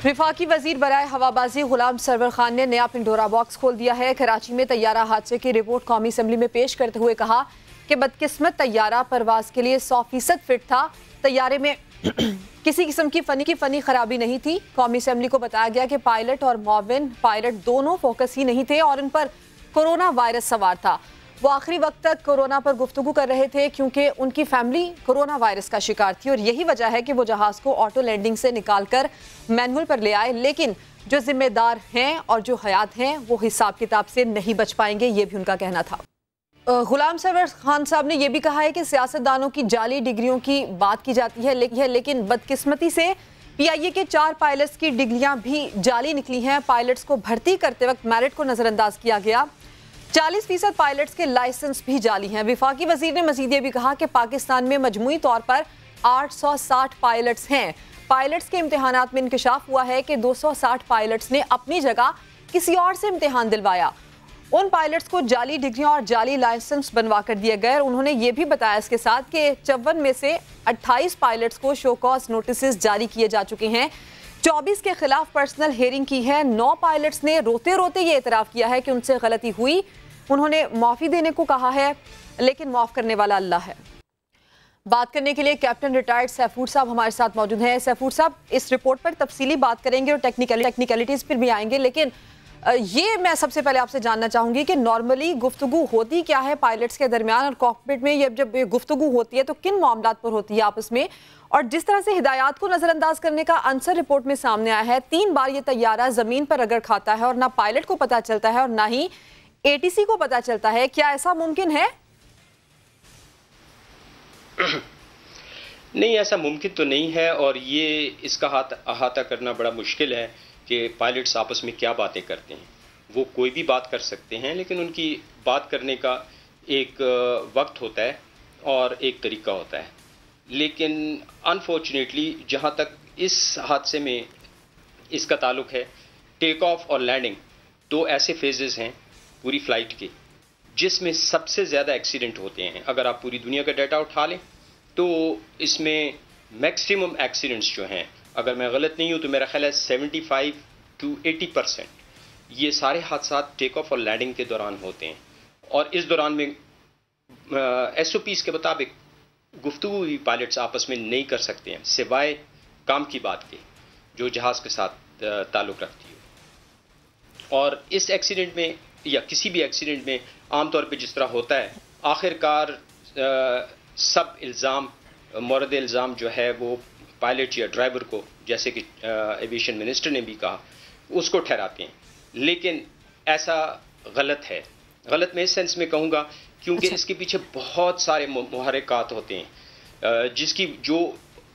वफाकी वजीर बराए हवाबाजी गुलाम सरवर खान ने नया पिंडोरा बॉक्स खोल दिया है। कराची में तैयारा हादसे की रिपोर्ट कौमी असम्बली में पेश करते हुए कहा कि बदकिस्मत तैयारा परवाज के लिए 100% फिट था। तैयारे में किसी किस्म की फनी खराबी नहीं थी। कौमी असम्बली को बताया गया कि पायलट और मॉविन पायलट दोनों फोकस ही नहीं थे और उन पर कोरोना वायरस सवार था। वो आखिरी वक्त तक कोरोना पर गुफ्तगू कर रहे थे क्योंकि उनकी फैमिली कोरोना वायरस का शिकार थी और यही वजह है कि वो जहाज को ऑटो लैंडिंग से निकालकर मैनुअल पर ले आए। लेकिन जो जिम्मेदार हैं और जो हयात हैं वो हिसाब किताब से नहीं बच पाएंगे, ये भी उनका कहना था। गुलाम सरवर खान साहब ने यह भी कहा है कि सियासतदानों की जाली डिग्रियों की बात की जाती है, लेकिन बदकिस्मती से PIA के 4 पायलट्स की डिग्रियां भी जाली निकली हैं। पायलट्स को भर्ती करते वक्त मेरिट को नजरअंदाज किया गया। 40% पायलट्स के लाइसेंस भी जाली हैं। वफाकी वजीर ने मजीद ये भी कहा कि पाकिस्तान में मजमूई तौर पर 860 पायलट्स हैं। पायलट्स के इम्तिहानात में इंकशाफ हुआ है कि 260 पायलट्स ने अपनी जगह किसी और से इम्तिहान दिलवाया। उन पायलट्स को जाली डिग्रियां और जाली लाइसेंस बनवा कर दिए गए। उन्होंने ये भी बताया इसके साथ कि 54 में से 28 पायलट्स को शो कॉज नोटिस जारी किए जा चुके हैं। 24 के खिलाफ पर्सनल हेयरिंग की है। 9 पायलट्स ने रोते रोते ये एतराफ़ किया है कि उनसे गलती हुई। उन्होंने माफ़ी देने को कहा है, लेकिन माफ़ करने वाला अल्लाह है। बात करने के लिए कैप्टन रिटायर्ड सैफूर साहब हमारे साथ मौजूद हैं। सैफूर साहब, इस रिपोर्ट पर तफसीली बात करेंगे और टेक्निकलिटीज़ पर भी आएंगे, लेकिन ये मैं सबसे पहले आपसे जानना चाहूँगी कि नॉर्मली गुफ्तगू होती क्या है पायलट्स के दरमियान और कॉकपिट में? जब गुफ्तगू होती है तो किन मामलात पर होती है आपस में? और जिस तरह से हिदायत को नज़रअंदाज करने का आंसर रिपोर्ट में सामने आया है, 3 बार ये तैयारा ज़मीन पर अगर खाता है और ना पायलट को पता चलता है और ना ही ATC को पता चलता है, क्या ऐसा मुमकिन है? नहीं, ऐसा मुमकिन तो नहीं है और ये इसका अहाता करना बड़ा मुश्किल है कि पायलट्स आपस में क्या बातें करते हैं। वो कोई भी बात कर सकते हैं, लेकिन उनकी बात करने का एक वक्त होता है और एक तरीका होता है। लेकिन अनफॉर्चुनेटली जहाँ तक इस हादसे में इसका ताल्लुक है, टेक ऑफ और लैंडिंग 2 ऐसे फेजेस हैं पूरी फ़्लाइट के जिसमें सबसे ज़्यादा एक्सीडेंट होते हैं। अगर आप पूरी दुनिया का डाटा उठा लें तो इसमें मैक्सिमम एक्सीडेंट्स जो हैं, अगर मैं गलत नहीं हूँ तो मेरा ख्याल है 75 to 80% ये सारे हादसा टेक ऑफ और लैंडिंग के दौरान होते हैं। और इस दौरान में SOPs के मुताबिक गुफ्तगू भी पायलट्स आपस में नहीं कर सकते हैं सिवाय काम की बात के जो जहाज़ के साथ ताल्लुक़ रखती है। और इस एक्सीडेंट में या किसी भी एक्सीडेंट में आमतौर पे जिस तरह होता है, आखिरकार सब इल्ज़ाम मोरद इल्ज़ाम जो है वो पायलट या ड्राइवर को, जैसे कि एविएशन मिनिस्टर ने भी कहा, उसको ठहराते हैं। लेकिन ऐसा गलत है। गलत मैं इस सेंस में कहूँगा क्योंकि इसके पीछे बहुत सारे मुहर्रिकात होते हैं जिसकी जो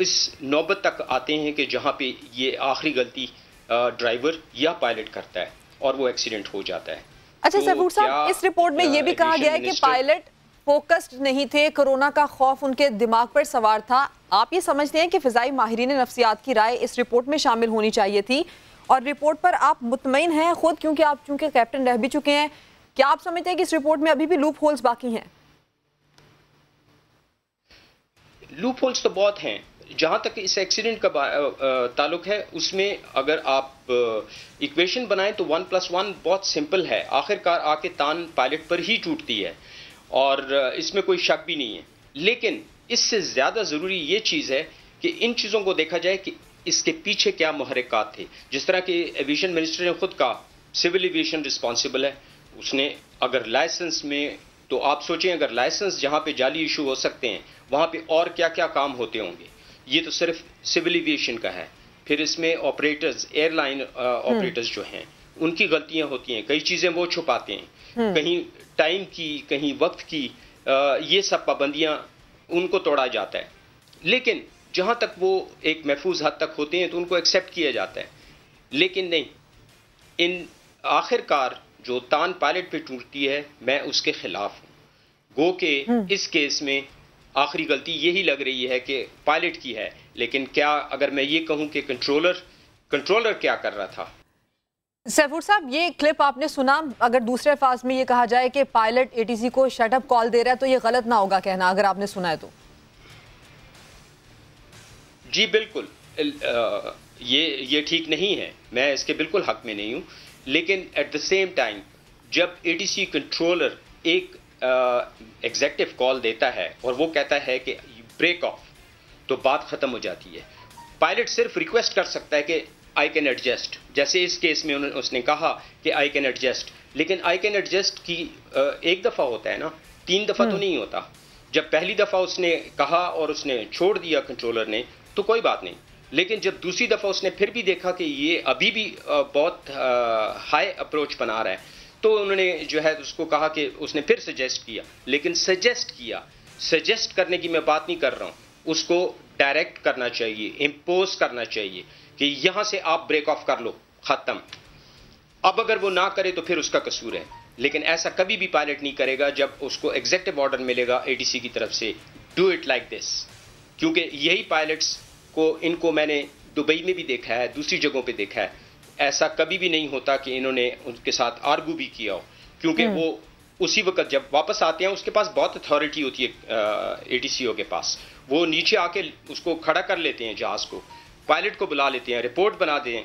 इस नौबत तक आते हैं कि जहाँ पे ये आखिरी गलती ड्राइवर या पायलट करता है और वो एक्सीडेंट हो जाता है। अच्छा सैफूर साहब, इस रिपोर्ट में ये भी कहा गया है कि पायलट फोकस्ड नहीं थे, कोरोना का खौफ उनके दिमाग पर सवार था। आप ये समझते हैं कि फ़िज़ाई माहिरीन नफ्सियात की राय इस रिपोर्ट में शामिल होनी चाहिए थी और रिपोर्ट पर आप मुतमईन हैं खुद क्योंकि आप चूंकि कैप्टन रह भी चुके हैं? क्या आप समझते हैं कि इस रिपोर्ट में अभी भी लूप होल्स बाकी हैं? लूप होल्स तो बहुत हैं। जहाँ तक इस एक्सीडेंट का ताल्लुक है, उसमें अगर आप इक्वेशन बनाएं तो 1+1 बहुत सिंपल है। आखिरकार आके तान पायलट पर ही टूटती है और इसमें कोई शक भी नहीं है। लेकिन इससे ज़्यादा ज़रूरी ये चीज़ है कि इन चीज़ों को देखा जाए कि इसके पीछे क्या मुहर्रिकात थे। जिस तरह कि एविएशन मिनिस्टर ने खुद कहा, सिविल एविएशन रिस्पॉन्सिबल है। उसने अगर लाइसेंस में, तो आप सोचें अगर लाइसेंस जहाँ पे जाली इशू हो सकते हैं वहाँ पे और क्या क्या काम होते होंगे। ये तो सिर्फ सिविल एविएशन का है। फिर इसमें ऑपरेटर्स, एयरलाइन ऑपरेटर्स जो हैं उनकी गलतियाँ होती हैं। कई चीज़ें वो छुपाते हैं, कहीं टाइम की, कहीं वक्त की, ये सब पाबंदियाँ उनको तोड़ा जाता है। लेकिन जहाँ तक वो एक महफूज हद तक होते हैं तो उनको एक्सेप्ट किया जाता है। लेकिन नहीं, इन आखिरकार जो तान पायलट पे टूटती है, मैं उसके खिलाफ हूँ। गो के इस केस में आखिरी गलती यही लग रही है कि पायलट की है। लेकिन क्या अगर मैं ये कहूँ कि कंट्रोलर क्या कर रहा था? सैफूर साहब, ये क्लिप आपने सुना, अगर दूसरे अल्फाज में ये कहा जाए कि पायलट ATC को शटअप कॉल दे रहा है तो ये गलत ना होगा कहना, अगर आपने सुना है तो? जी बिल्कुल। ये ठीक नहीं है, मैं इसके बिल्कुल हक में नहीं हूँ, लेकिन एट द सेम टाइम जब एटीसी कंट्रोलर एक एग्जेक्टिव कॉल देता है और वो कहता है कि ब्रेक ऑफ, तो बात खत्म हो जाती है। पायलट सिर्फ रिक्वेस्ट कर सकता है कि आई कैन एडजस्ट, जैसे इस केस में उसने कहा कि आई कैन एडजस्ट, लेकिन आई कैन एडजस्ट की एक दफ़ा होता है ना, 3 दफ़ा तो नहीं होता। जब पहली दफ़ा उसने कहा और उसने छोड़ दिया कंट्रोलर ने, तो कोई बात नहीं, लेकिन जब दूसरी दफ़ा उसने फिर भी देखा कि ये अभी भी बहुत हाई अप्रोच बना रहा है, तो उन्होंने जो है उसको कहा कि उसने फिर सजेस्ट किया, लेकिन सजेस्ट करने की मैं बात नहीं कर रहा हूँ, उसको डायरेक्ट करना चाहिए, इम्पोज करना चाहिए कि यहां से आप ब्रेक ऑफ कर लो, खत्म। अब अगर वो ना करे तो फिर उसका कसूर है, लेकिन ऐसा कभी भी पायलट नहीं करेगा जब उसको एग्जेक्टिव ऑर्डर मिलेगा एटीसी की तरफ से, डू इट लाइक दिस। क्योंकि यही पायलट्स को, इनको मैंने दुबई में भी देखा है, दूसरी जगहों पे देखा है, ऐसा कभी भी नहीं होता कि इन्होंने उनके साथ आर्गू भी किया हो, क्योंकि वो उसी वक्त जब वापस आते हैं उसके पास बहुत अथॉरिटी होती है एटीसीओ के पास, वो नीचे आके उसको खड़ा कर लेते हैं जहाज को, पायलट को बुला लेते हैं, रिपोर्ट बना दें।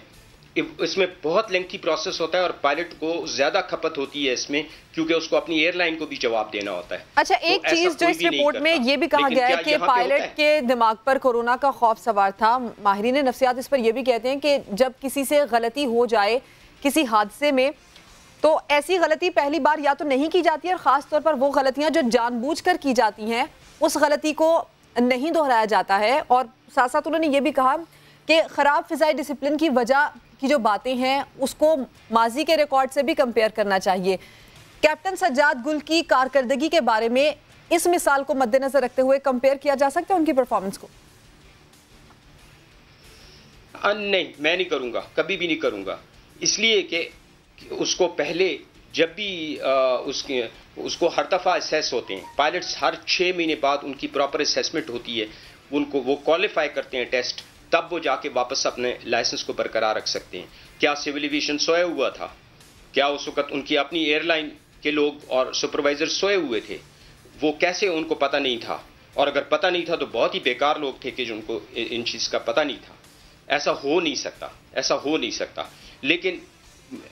इसमें बहुत लेंथी प्रोसेस होता है और पायलट को ज्यादा खपत होती है इसमें, क्योंकि उसको अपनी एयरलाइन को भी जवाब देना होता है। अच्छा, एक चीज जो इस रिपोर्ट में ये भी कहा गया है कि पायलट के दिमाग पर कोरोना का खौफ सवार था। माहिरीन नफ्सियात इस पर यह भी कहते हैं कि जब किसी से गलती हो जाए किसी हादसे में, तो ऐसी गलती पहली बार या तो नहीं की जाती है, और खास तौर पर वो गलतियां जो जानबूझकर की जाती हैं उस गलती को नहीं दोहराया जाता है। और साथ साथ उन्होंने ये भी कहा कि खराब फिजाई डिसिप्लिन की वजह की जो बातें हैं उसको माजी के रिकॉर्ड से भी कंपेयर करना चाहिए। कैप्टन सज्जाद गुल की कारकर्दगी के बारे में इस मिसाल को मद्देनजर रखते हुए कंपेयर किया जा सकता है उनकी परफॉर्मेंस को? नहीं, मैं नहीं करूंगा, कभी भी नहीं करूंगा, इसलिए कि उसको पहले जब भी उसको हर दफ़ा असेस होते हैं पायलट्स, हर 6 महीने बाद उनकी प्रॉपर असेसमेंट होती है, उनको वो क्वालिफाई करते हैं टेस्ट, तब वो जाके वापस अपने लाइसेंस को बरकरार रख सकते हैं। क्या सिविल एविएशन सोया हुआ था? क्या उस वक्त उनकी अपनी एयरलाइन के लोग और सुपरवाइजर सोए हुए थे? वो कैसे उनको पता नहीं था? और अगर पता नहीं था तो बहुत ही बेकार लोग थे कि जो उनको इन चीज़ का पता नहीं था। ऐसा हो नहीं सकता, ऐसा हो नहीं सकता। लेकिन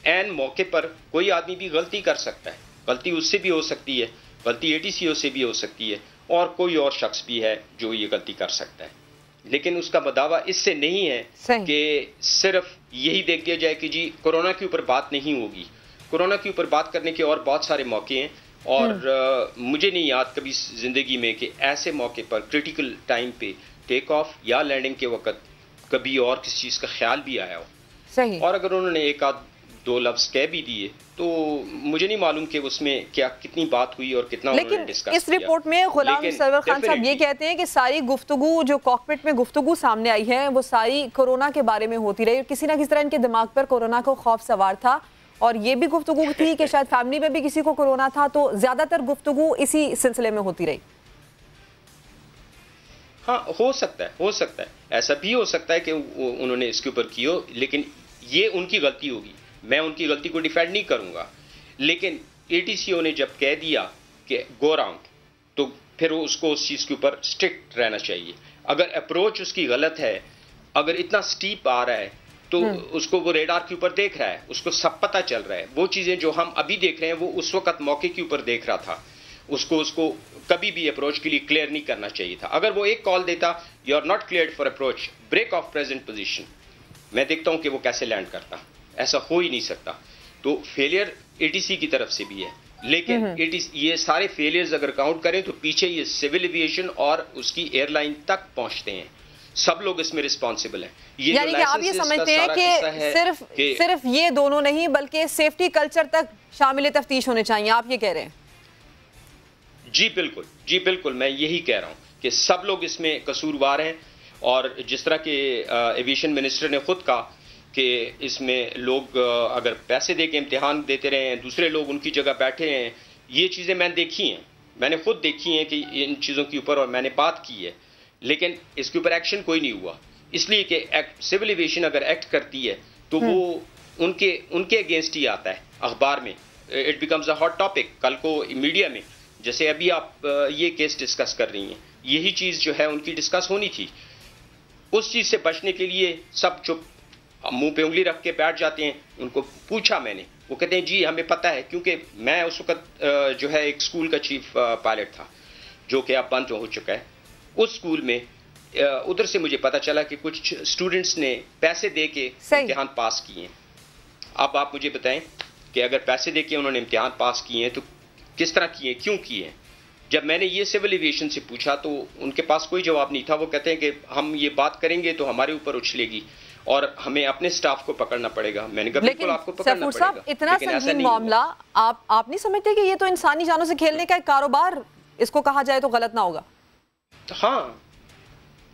एन मौके पर कोई आदमी भी गलती कर सकता है, गलती उससे भी हो सकती है, गलती एटीसीओ से भी हो सकती है, और कोई और शख्स भी है जो ये गलती कर सकता है। लेकिन उसका बदावा इससे नहीं है कि सिर्फ यही देख दिया जाए कि जी कोरोना के ऊपर बात नहीं होगी। कोरोना के ऊपर बात करने के और बहुत सारे मौके हैं, और मुझे नहीं याद कभी जिंदगी में कि ऐसे मौके पर क्रिटिकल टाइम पे टेक ऑफ या लैंडिंग के वक्त कभी और किसी चीज़ का ख्याल भी आया हो। सही। और अगर उन्होंने एक आध दो लफ्ज कह भी दिए तो मुझे नहीं मालूम कि उसमें क्या कितनी बात हुई और कितना उन्होंने डिस्कस किया। इस रिपोर्ट में गुलाम सरवर खान साहब ये कहते हैं कि सारी गुफ्तगू जो कॉकपिट में गुफ्तगू सामने आई है वो सारी कोरोना के बारे में होती रही, किसी ना किसी तरह इनके दिमाग पर कोरोना को खौफ सवार था, और ये भी गुफ्तगू थी कि शायद फैमिली में भी किसी को कोरोना था, तो ज्यादातर गुफ्तगू इसी सिलसिले में होती रही। हाँ, हो सकता है, ऐसा भी हो सकता है कि उन्होंने इसके ऊपर की हो, लेकिन ये उनकी गलती होगी, मैं उनकी गलती को डिफेंड नहीं करूंगा। लेकिन एटीसीओ ने जब कह दिया कि गो राउंड, तो फिर उसको उस चीज़ के ऊपर स्ट्रिक्ट रहना चाहिए। अगर अप्रोच उसकी गलत है, अगर इतना स्टीप आ रहा है, तो उसको वो रेडार के ऊपर देख रहा है, उसको सब पता चल रहा है। वो चीज़ें जो हम अभी देख रहे हैं वो उस वक्त मौके के ऊपर देख रहा था, उसको कभी भी अप्रोच के लिए क्लियर नहीं करना चाहिए था। अगर वो एक कॉल देता, you are not cleared for approach, break off present position, मैं देखता हूं कि वो कैसे लैंड करता। ऐसा हो ही नहीं सकता। तो फेलियर एटीसी की तरफ से भी है, लेकिन ये सारे फेलियर्स अगर काउंट करें तो पीछे ये सिविल एविएशन और उसकी एयरलाइन तक पहुंचते हैं, सब लोग इसमें रिस्पॉन्सिबल हैं। यानी कि आप ये समझते हैं कि सिर्फ ये दोनों नहीं बल्कि सेफ्टी कल्चर तक शामिल तफ्तीश होने चाहिए, आप ये कह रहे हैं? जी बिल्कुल, मैं यही कह रहा हूं कि सब लोग इसमें कसूरवार हैं। और जिस तरह के एविएशन मिनिस्टर ने खुद कहा कि इसमें लोग अगर पैसे दे के इम्तिहान देते रहे हैं, दूसरे लोग उनकी जगह बैठे हैं, ये चीज़ें मैंने देखी हैं, मैंने खुद देखी हैं कि इन चीज़ों के ऊपर, और मैंने बात की है, लेकिन इसके ऊपर एक्शन कोई नहीं हुआ। इसलिए कि सिविल एविएशन अगर एक्ट करती है तो वो उनके अगेंस्ट ही आता है, अखबार में it becomes a hot topic. कल को मीडिया में, जैसे अभी आप ये केस डिस्कस कर रही हैं, यही चीज़ जो है उनकी डिस्कस होनी थी। उस चीज़ से बचने के लिए सब चुप मुंह पे उंगली रख के बैठ जाते हैं। उनको पूछा मैंने, वो कहते हैं जी हमें पता है, क्योंकि मैं उस वक्त जो है एक स्कूल का चीफ पायलट था जो कि अब बंद हो चुका है। उस स्कूल में उधर से मुझे पता चला कि कुछ स्टूडेंट्स ने पैसे दे के इम्तिहान पास किए हैं। अब आप मुझे बताएं कि अगर पैसे दे के उन्होंने इम्तिहान पास किए हैं तो किस तरह किए, क्यों किए हैं? जब मैंने ये सिविल एविएशन से पूछा तो उनके पास कोई जवाब नहीं था। वो कहते हैं कि हम ये बात करेंगे तो हमारे ऊपर उछलेगी और हमें अपने स्टाफ को पकड़ना पड़ेगा। मैंने कहा बिल्कुल आपको पकड़ना पड़ेगा। इतना संगीन मामला, आप नहीं समझते कि ये तो इंसानी जानों से खेलने का एक कारोबार इसको कहा जाए तो गलत ना होगा? हाँ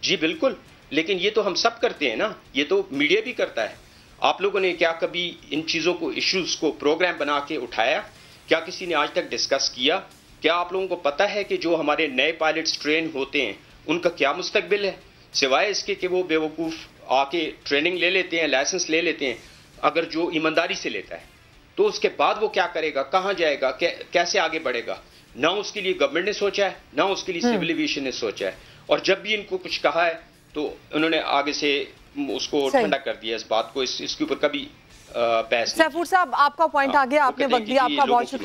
जी बिल्कुल, लेकिन ये तो हम सब करते हैं ना, ये तो मीडिया भी करता है। आप लोगों ने क्या कभी इन चीज़ों को, इश्यूज को प्रोग्राम बना के उठाया? क्या किसी ने आज तक डिस्कस किया? क्या आप लोगों को पता है कि जो हमारे नए पायलट्स ट्रेन होते हैं उनका क्या मुस्तकबिल है, सिवाय इसके कि वो बेवकूफ़ आके ट्रेनिंग ले लेते हैं, लाइसेंस ले लेते हैं। अगर जो ईमानदारी से लेता है तो उसके बाद वो क्या करेगा, कहाँ जाएगा, कैसे आगे बढ़ेगा? ना उसके लिए गवर्नमेंट ने सोचा है, ना उसके लिए सिविल एविएशन ने सोचा है। और जब भी इनको कुछ कहा है तो उन्होंने आगे से उसको ठंडा कर दिया, इस बात को, इसके ऊपर कभी बहस नहीं। सैफूर साहब, आपका पॉइंट आ गया, आपने वक्त दिया, आपका बहुत शुक्रिया।